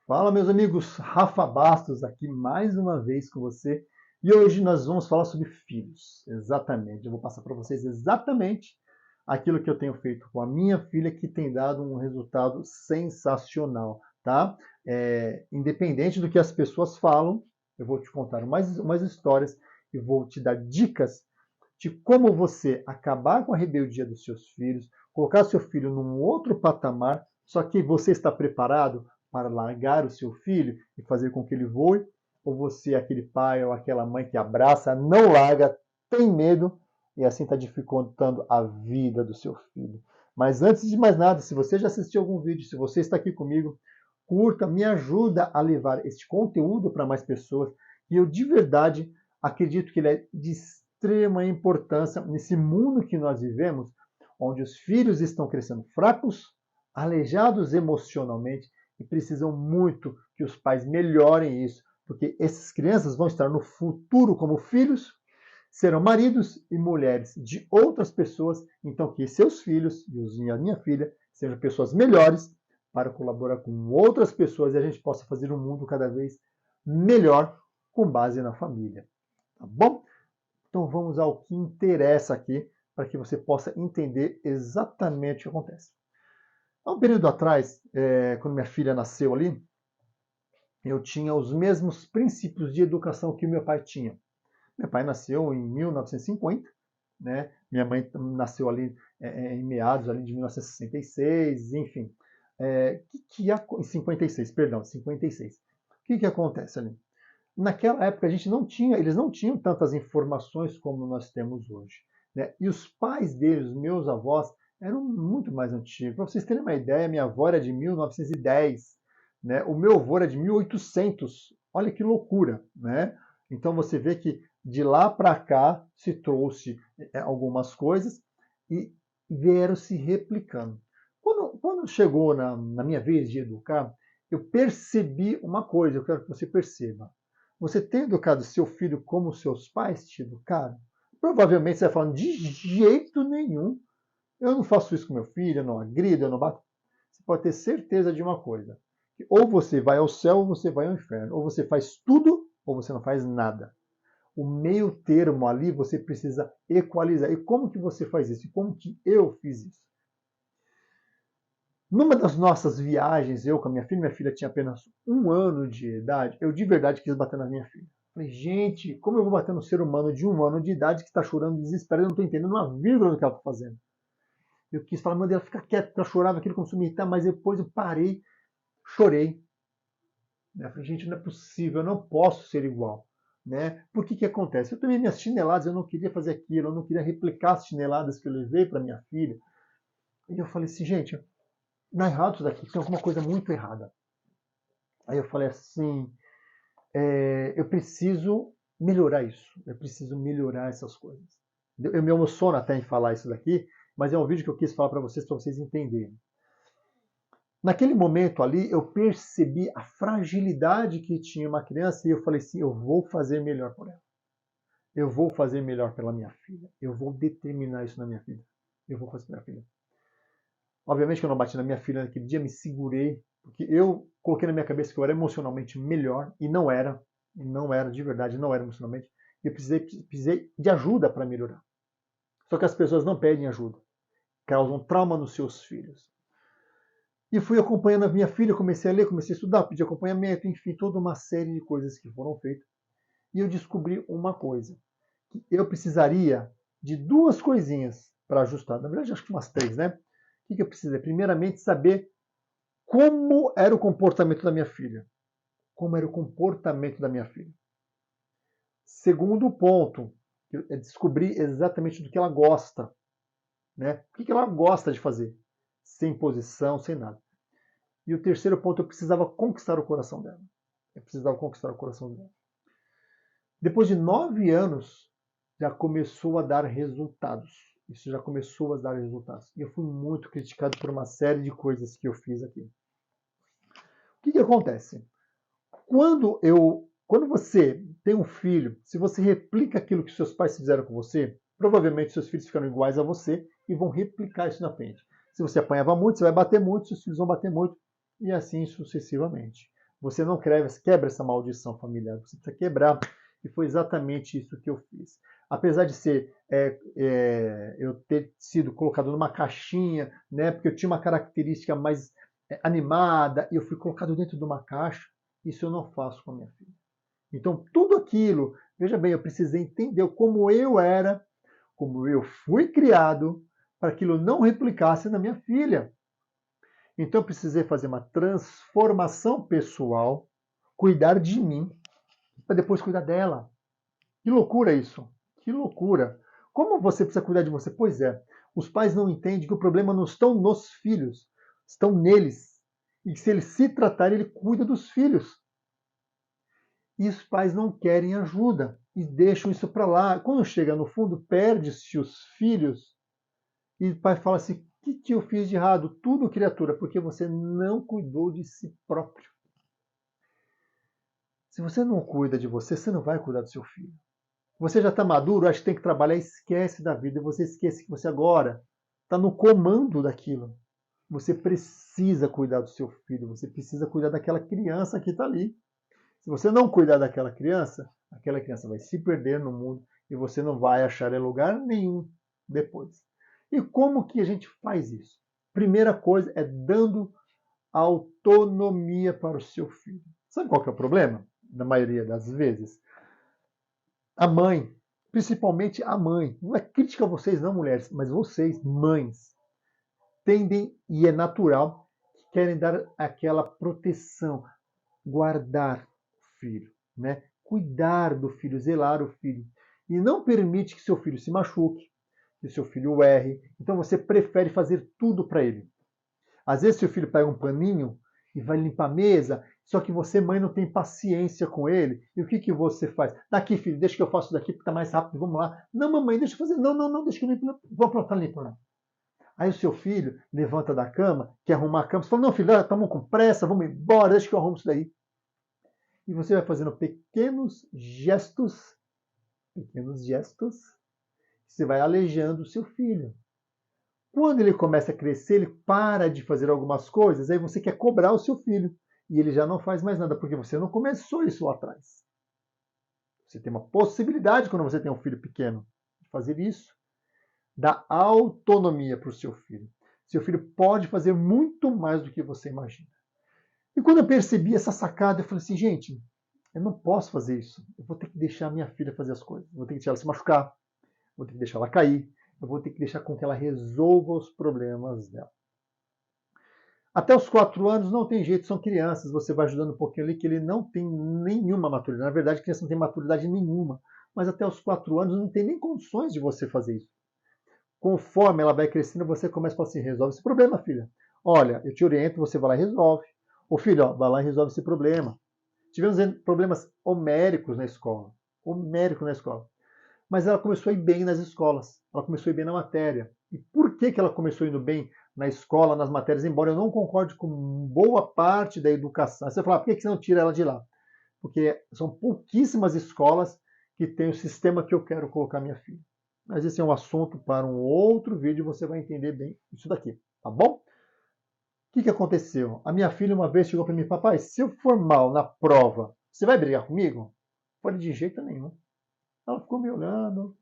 Fala, meus amigos, Rafa Bastos aqui mais uma vez com você. E hoje nós vamos falar sobre filhos. Exatamente, eu vou passar para vocês exatamente aquilo que eu tenho feito com a minha filha, que tem dado um resultado sensacional, tá? Independente do que as pessoas falam, eu vou te contar umas histórias e vou te dar dicas de como você acabar com a rebeldia dos seus filhos, colocar seu filho num outro patamar, só que você está preparado para largar o seu filho e fazer com que ele voe? Ou você é aquele pai ou aquela mãe que abraça, não larga, tem medo e assim está dificultando a vida do seu filho? Mas antes de mais nada, se você já assistiu algum vídeo, se você está aqui comigo, curta, me ajuda a levar este conteúdo para mais pessoas. E eu de verdade acredito que ele é de extrema importância nesse mundo que nós vivemos, onde os filhos estão crescendo fracos, aleijados emocionalmente e precisam muito que os pais melhorem isso, porque essas crianças vão estar no futuro como filhos, serão maridos e mulheres de outras pessoas, então que seus filhos e a minha filha sejam pessoas melhores para colaborar com outras pessoas e a gente possa fazer um mundo cada vez melhor com base na família. Tá bom? Então vamos ao que interessa aqui para que você possa entender exatamente o que acontece. Há um período atrás, quando minha filha nasceu ali, eu tinha os mesmos princípios de educação que o meu pai tinha. Meu pai nasceu em 1950, né? Minha mãe nasceu ali em meados ali de 1966, enfim. Em 56, perdão, 56. O que acontece ali? Naquela época eles não tinham tantas informações como nós temos hoje, né? E os pais deles, meus avós, eram muito mais antigos. Para vocês terem uma ideia, minha avó era de 1910, né? O meu avô era de 1800. Olha que loucura, né? Então você vê que de lá para cá se trouxe algumas coisas e vieram se replicando. Quando chegou na minha vez de educar, eu percebi uma coisa, eu quero que você perceba. Você tem educado seu filho como seus pais te educaram? Provavelmente você vai falando, de jeito nenhum. Eu não faço isso com meu filho, eu não agrido, eu não bato. Você pode ter certeza de uma coisa. Que ou você vai ao céu ou você vai ao inferno. Ou você faz tudo ou você não faz nada. O meio termo ali você precisa equalizar. E como que você faz isso? E como que eu fiz isso? Numa das nossas viagens, eu com a minha filha tinha apenas 1 ano de idade, eu de verdade quis bater na minha filha. Falei, gente, como eu vou bater no ser humano de 1 ano de idade que está chorando desesperado, eu não estou entendendo uma vírgula do que ela está fazendo. Eu quis falar, mãe dela, fica quieta, ela chorava, aquilo começou a me irritar, mas depois eu parei, chorei. Eu falei, gente, não é possível, eu não posso ser igual. Né? Por que acontece? Eu tomei minhas chineladas, eu não queria fazer aquilo, eu não queria replicar as chineladas que eu levei para minha filha. E eu falei assim, gente, não é errado isso daqui, tem alguma coisa muito errada. Aí eu falei assim, eu preciso melhorar isso, eu preciso melhorar essas coisas. Eu me emociono até em falar isso daqui, mas é um vídeo que eu quis falar para vocês entenderem. Naquele momento ali, eu percebi a fragilidade que tinha uma criança e eu falei assim, eu vou fazer melhor por ela. Eu vou fazer melhor pela minha filha. Eu vou determinar isso na minha vida. Eu vou fazer pela minha filha. Obviamente que eu não bati na minha filha naquele dia, me segurei, porque eu coloquei na minha cabeça que eu era emocionalmente melhor, e não era, de verdade, não era emocionalmente, e eu precisei de ajuda para melhorar. Só que as pessoas não pedem ajuda, causam trauma nos seus filhos. E fui acompanhando a minha filha, comecei a ler, comecei a estudar, pedi acompanhamento, enfim, toda uma série de coisas que foram feitas. E eu descobri uma coisa, que eu precisaria de 2 coisinhas para ajustar. Na verdade, acho que umas 3, né? O que eu precisei? Primeiramente, saber como era o comportamento da minha filha. Como era o comportamento da minha filha. Segundo ponto, é descobrir exatamente do que ela gosta. Né? O que ela gosta de fazer. Sem posição, sem nada. E o terceiro ponto, eu precisava conquistar o coração dela. Eu precisava conquistar o coração dela. Depois de 9 anos, já começou a dar resultados. Isso já começou a dar resultados. E eu fui muito criticado por uma série de coisas que eu fiz aqui. O que acontece? Quando você tem um filho, se você replica aquilo que seus pais fizeram com você, provavelmente seus filhos ficaram iguais a você e vão replicar isso na frente. Se você apanhava muito, você vai bater muito, seus filhos vão bater muito, e assim sucessivamente. Você não quebra essa maldição familiar, você precisa quebrar. E foi exatamente isso que eu fiz. Apesar de ser eu ter sido colocado numa caixinha, né, porque eu tinha uma característica mais animada, e eu fui colocado dentro de uma caixa, isso eu não faço com a minha filha. Então, tudo aquilo, veja bem, eu precisei entender como eu era, como eu fui criado, para aquilo não replicasse na minha filha. Então, eu precisei fazer uma transformação pessoal, cuidar de mim, para depois cuidar dela. Que loucura isso! Que loucura! Como você precisa cuidar de você? Pois é, os pais não entendem que o problema não estão nos filhos, estão neles. E que se ele se tratar, ele cuida dos filhos. E os pais não querem ajuda e deixam isso para lá. Quando chega no fundo, perde-se os filhos e o pai fala assim: o que eu fiz de errado? Tudo, criatura, porque você não cuidou de si próprio. Se você não cuida de você, você não vai cuidar do seu filho. Você já está maduro, acha que tem que trabalhar, esquece da vida. Você esquece que você agora está no comando daquilo. Você precisa cuidar do seu filho, você precisa cuidar daquela criança que está ali. Se você não cuidar daquela criança vai se perder no mundo e você não vai achar em lugar nenhum depois. E como que a gente faz isso? Primeira coisa é dando autonomia para o seu filho. Sabe qual que é o problema? Na maioria das vezes, a mãe, principalmente a mãe, não é crítica a vocês não, mulheres, mas vocês, mães, tendem, e é natural, que querem dar aquela proteção, guardar o filho, né? Cuidar do filho, zelar o filho. E não permite que seu filho se machuque, que seu filho erre. Então você prefere fazer tudo para ele. Às vezes seu filho pega um paninho e vai limpar a mesa, só que você, mãe, não tem paciência com ele. E o que, que você faz? Daqui, filho, deixa que eu faço daqui, porque tá mais rápido, vamos lá. Não, mamãe, deixa eu fazer. Não, não, não, deixa que eu limpo. Vou pronto, tá limpando. Aí o seu filho levanta da cama, quer arrumar a cama, você fala, não, filho, estamos com pressa, vamos embora, deixa que eu arrumo isso daí. E você vai fazendo pequenos gestos, você vai aleijando o seu filho. Quando ele começa a crescer, ele para de fazer algumas coisas, aí você quer cobrar o seu filho. E ele já não faz mais nada, porque você não começou isso lá atrás. Você tem uma possibilidade, quando você tem um filho pequeno, de fazer isso. Dá autonomia para o seu filho. Seu filho pode fazer muito mais do que você imagina. E quando eu percebi essa sacada, eu falei assim, gente, eu não posso fazer isso. Eu vou ter que deixar a minha filha fazer as coisas. Eu vou ter que deixar ela se machucar. Vou ter que deixar ela cair. Eu vou ter que deixar com que ela resolva os problemas dela. Até os 4 anos não tem jeito, são crianças. Você vai ajudando um pouquinho ali que ele não tem nenhuma maturidade. Na verdade, a criança não tem maturidade nenhuma. Mas até os 4 anos não tem nem condições de você fazer isso. Conforme ela vai crescendo, você começa a falar assim, resolve esse problema, filha. Olha, eu te oriento, você vai lá e resolve. Ô filho, ó, vai lá e resolve esse problema. Tivemos problemas homéricos na escola. Homérico na escola. Mas ela começou a ir bem nas escolas. Ela começou a ir bem na matéria. E por que ela começou indo bem na escola, nas matérias? Embora eu não concorde com boa parte da educação. Você vai falar, por que você não tira ela de lá? Porque são pouquíssimas escolas que têm o sistema que eu quero colocar minha filha. Mas esse é um assunto para um outro vídeo e você vai entender bem isso daqui, tá bom? O que aconteceu? A minha filha uma vez chegou para mim, papai, se eu for mal na prova, você vai brigar comigo? Eu falei, de jeito nenhum. Ela ficou me olhando,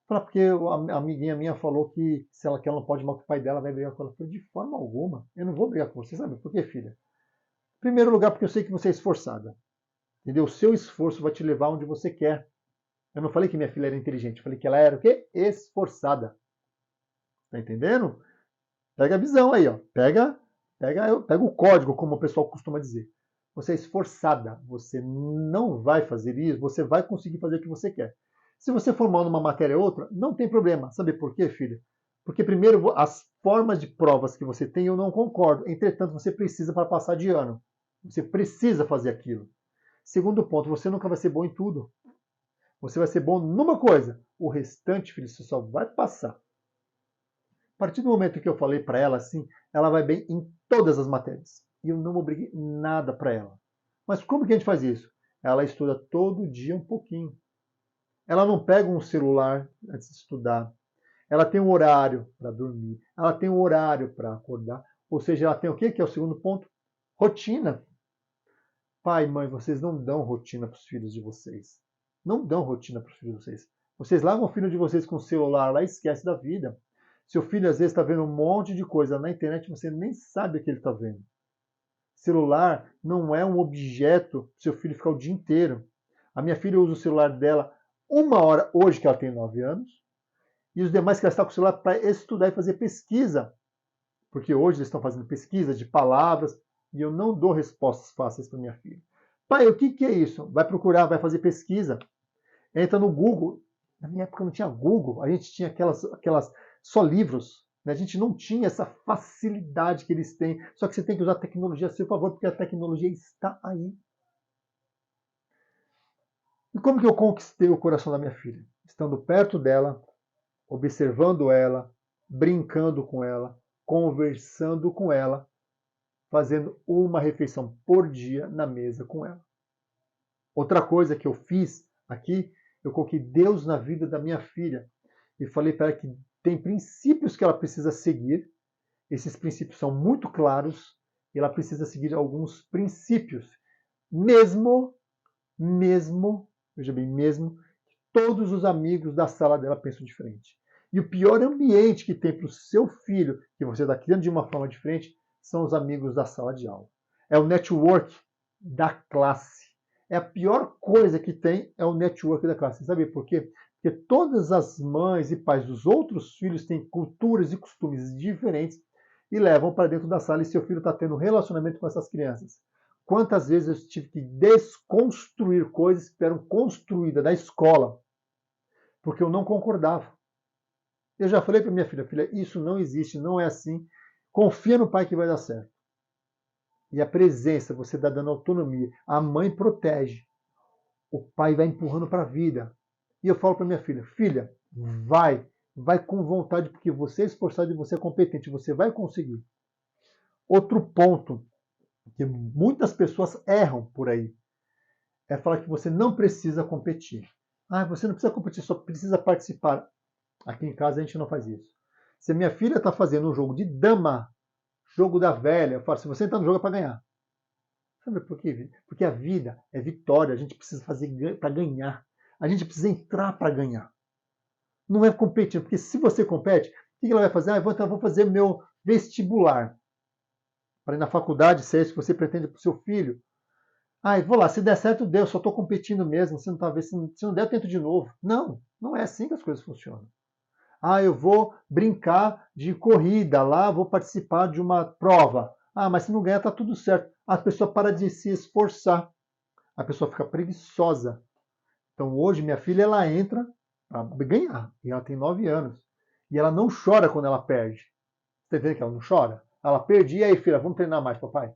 porque a amiguinha minha falou que se ela quer, ela não pode ir mal com o pai dela, vai brigar com ela. Eu falei, de forma alguma, eu não vou brigar com você, sabe por quê, filha? Em primeiro lugar, porque eu sei que você é esforçada. Entendeu? O seu esforço vai te levar onde você quer. Eu não falei que minha filha era inteligente, eu falei que ela era o quê? Esforçada. Tá entendendo? Pega a visão aí, ó. Pega o código, como o pessoal costuma dizer. Você é esforçada, você não vai fazer isso, você vai conseguir fazer o que você quer. Se você for mal numa matéria ou outra, não tem problema. Sabe por quê, filha? Porque primeiro, as formas de provas que você tem, eu não concordo. Entretanto, você precisa para passar de ano. Você precisa fazer aquilo. Segundo ponto, você nunca vai ser bom em tudo. Você vai ser bom numa coisa. O restante, filho, você só vai passar. A partir do momento que eu falei para ela assim, ela vai bem em todas as matérias. E eu não obriguei nada para ela. Mas como que a gente faz isso? Ela estuda todo dia um pouquinho. Ela não pega um celular antes de estudar. Ela tem um horário para dormir. Ela tem um horário para acordar. Ou seja, ela tem o quê? Que é o segundo ponto? Rotina. Pai, mãe, vocês não dão rotina para os filhos de vocês. Não dão rotina para os filhos de vocês. Vocês largam o filho de vocês com o celular lá e esquece da vida. Seu filho às vezes está vendo um monte de coisa na internet e você nem sabe o que ele está vendo. Celular não é um objeto para seu filho ficar o dia inteiro. A minha filha usa o celular dela 1 hora hoje, que ela tem 9 anos, e os demais que ela está com o celular para estudar e fazer pesquisa. Porque hoje eles estão fazendo pesquisa de palavras e eu não dou respostas fáceis para minha filha. Pai, o que é isso? Vai procurar, vai fazer pesquisa. Entra no Google. Na minha época não tinha Google, a gente tinha aquelas só livros. Né? A gente não tinha essa facilidade que eles têm. Só que você tem que usar a tecnologia a seu favor, porque a tecnologia está aí. E como que eu conquistei o coração da minha filha? Estando perto dela, observando ela, brincando com ela, conversando com ela, fazendo uma refeição por dia na mesa com ela. Outra coisa que eu fiz aqui, eu coloquei Deus na vida da minha filha e falei para ela que tem princípios que ela precisa seguir. Esses princípios são muito claros e ela precisa seguir alguns princípios, mesmo, veja bem, mesmo que todos os amigos da sala dela pensam diferente. E o pior ambiente que tem para o seu filho, que você está criando de uma forma diferente, são os amigos da sala de aula. É o network da classe. É a pior coisa que tem, é o network da classe. Sabe por quê? Porque todas as mães e pais dos outros filhos têm culturas e costumes diferentes e levam para dentro da sala e seu filho está tendo um relacionamento com essas crianças. Quantas vezes eu tive que desconstruir coisas que eram construídas da escola porque eu não concordava. Eu já falei para minha filha, isso não existe, não é assim. Confia no pai que vai dar certo. E a presença, você está dando autonomia. A mãe protege. O pai vai empurrando para a vida. E eu falo para minha filha, vai com vontade, porque você é esforçado e você é competente, você vai conseguir. Outro ponto que muitas pessoas erram por aí é falar que você não precisa competir. Você não precisa competir, só precisa participar. Aqui em casa a gente não faz isso. Se a minha filha está fazendo um jogo de dama, jogo da velha, eu falo, se você entrar no jogo é para ganhar. Sabe por quê? Porque a vida é vitória, a gente precisa fazer para ganhar. A gente precisa entrar para ganhar. Não é competir, porque se você compete, o que ela vai fazer? Eu vou fazer meu vestibular. Para ir na faculdade, se é isso que você pretende para o seu filho. Vou lá, se der certo, deu, só estou competindo mesmo, se não der, eu tento de novo. Não é assim que as coisas funcionam. Eu vou brincar de corrida lá, vou participar de uma prova. Mas se não ganhar, está tudo certo. A pessoa para de se esforçar. A pessoa fica preguiçosa. Então hoje minha filha ela entra para ganhar. E ela tem 9 anos. E ela não chora quando ela perde. Você está entendendo que ela não chora? Ela perde. E aí, filha, vamos treinar mais, papai?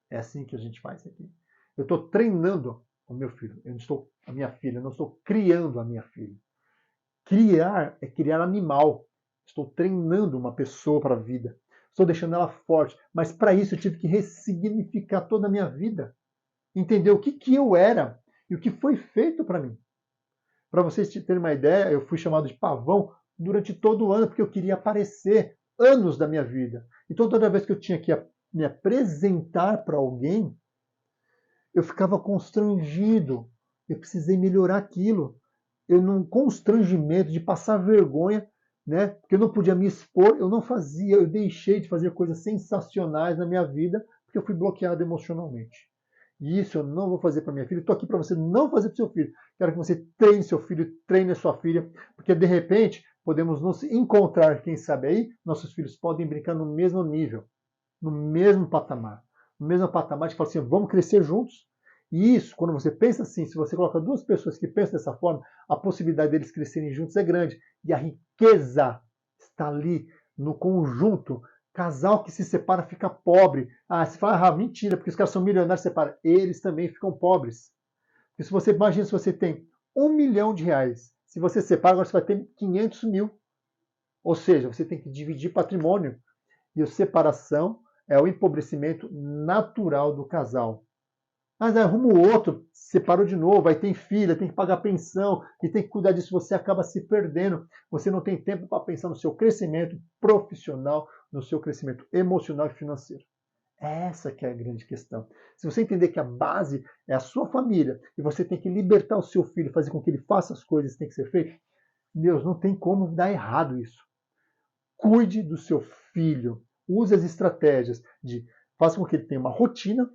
É assim que a gente faz aqui. Eu estou treinando o meu filho. A minha filha. Eu não estou criando a minha filha. Criar é criar animal. Estou treinando uma pessoa para a vida. Estou deixando ela forte. Mas para isso eu tive que ressignificar toda a minha vida. Entender o que eu era e o que foi feito para mim. Para vocês terem uma ideia, eu fui chamado de pavão durante todo o ano porque eu queria aparecer anos da minha vida. Então toda vez que eu tinha que me apresentar para alguém, eu ficava constrangido. Eu precisei melhorar aquilo. Eu num constrangimento de passar vergonha, né? Porque eu não podia me expor, eu não fazia, eu deixei de fazer coisas sensacionais na minha vida porque eu fui bloqueado emocionalmente. E isso eu não vou fazer para minha filha. Estou aqui para você não fazer para o seu filho. Quero que você treine seu filho, treine a sua filha, porque de repente podemos nos encontrar, quem sabe aí, nossos filhos podem brincar no mesmo nível, no mesmo patamar. No mesmo patamar de falar assim, vamos crescer juntos. E isso, quando você pensa assim, se você coloca duas pessoas que pensam dessa forma, a possibilidade deles crescerem juntos é grande. E a riqueza está ali no conjunto. Casal que se separa fica pobre. Você fala, mentira, porque os caras são milionários, separa. Eles também ficam pobres. Porque se você imagina se você tem R$1 milhão, se você separa, agora você vai ter 500 mil. Ou seja, você tem que dividir patrimônio. E a separação é o empobrecimento natural do casal. Mas arruma o outro, separou de novo, aí tem filha, tem que pagar pensão, e tem que cuidar disso, você acaba se perdendo. Você não tem tempo para pensar no seu crescimento profissional, no seu crescimento emocional e financeiro. Essa que é a grande questão. Se você entender que a base é a sua família e você tem que libertar o seu filho, fazer com que ele faça as coisas que tem que ser feito, Deus, não tem como dar errado isso. Cuide do seu filho. Use as estratégias de faça com que ele tenha uma rotina,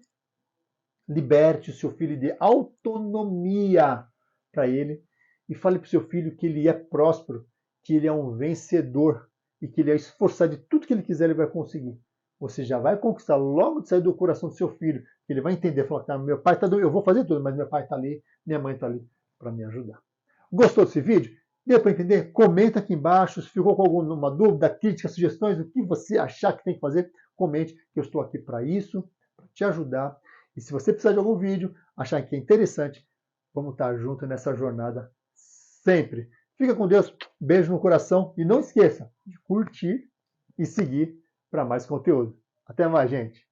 liberte o seu filho de autonomia para ele e fale para o seu filho que ele é próspero, que ele é um vencedor e que ele é esforçado de tudo que ele quiser ele vai conseguir. Você já vai conquistar logo de sair do coração do seu filho, que ele vai entender, falar, ah, meu pai está doido, eu vou fazer tudo, mas meu pai está ali, minha mãe está ali para me ajudar. Gostou desse vídeo? Deu para entender? Comenta aqui embaixo. Se ficou com alguma dúvida, crítica, sugestões, o que você achar que tem que fazer, comente, que eu estou aqui para isso, para te ajudar. E se você precisar de algum vídeo, achar que é interessante, vamos estar juntos nessa jornada sempre. Fica com Deus, beijo no coração e não esqueça de curtir e seguir para mais conteúdo. Até mais, gente!